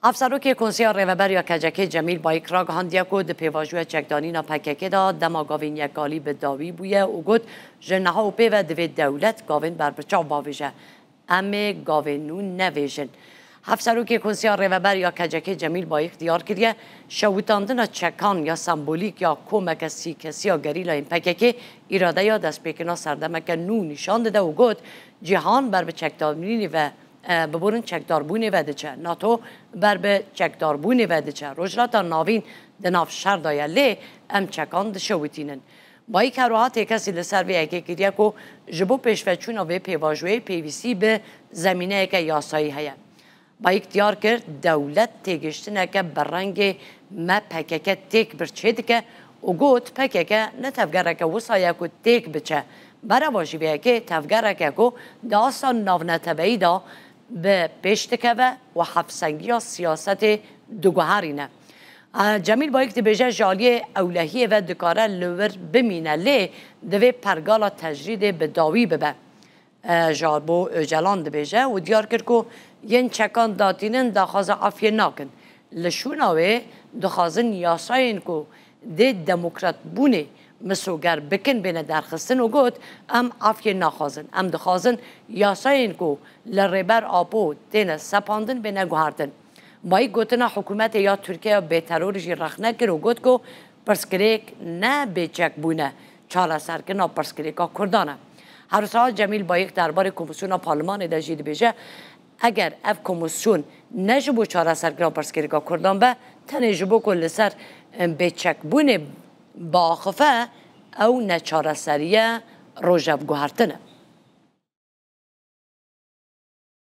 افسروکی کنسیا ریوبریا کجکی جمیل با اکراگ هندیا کو د پیواژو چکدانی پککی دا دما گاوین یکالی به داوی بویه او گوت جنها او پیو دوید دولت گاوین بر بچاو باویجه امی گاوینو نویجن افسروکی کنسیا ریوبریا کجکی جمیل با اختیار کریه شوتاندن چکان یا سمبولیک یا کمک سیکسی یا گریلا این پککی اراده یا دست پیکنا سردمک نو نشان داده او گوت جهان بر چکدانی و ببورن چکداربونی وده چه ناتو بر به چکداربونی وده چه روجلاتا ناوین دناف شر دایه لی ام چکان دشویتینن با ای کروهات کسی لسر وی اگه کریه که جبو پیشوچون و پیواجوی پیویسی به زمینه که یاسایی هیه با اختیار کرد دولت تیگشتنه که برنگ ما پککه تیک برچه که او گوت پککه نتفگره که وصایه که تیک بچه برای واجبیه که تفگره که داستان ناونتبهی دا به پیشتکه و حفظنگی یا سیاست دوگوهرینه جمیل با یک دبیجه جالی اولهیه و دکاره لور بمینه لی دوی پرگالا تجرید به داوی ببه جالبو جلان دبیجه و دیار کرد که ین چکان داتینن داخواز عافیه ناکن لشوناوی دخوازن یاساین که ده دموکرات بونه مسوگر بکن بین درخستن و گوت ام عافیه نخوازن ام دخوازن یاساین که لربر آبو دین سپاندن بین گوهردن بایی گوتنا حکومت یا ترکیه به ترورجی رخنه کر و گوت که پرسکریک نه بیچک بونه چاله سرکنا پرسکریکا کردانه هر سال جمیل با یک دربار کمیسیون پارلمان دجید بیجه اگر اف کمیسیون نجبو چاله سرکنا پرسکریکا کردان به تنجبو کل سر بیچک بونه باخفه او نچاره سریه روژب گوهرتنه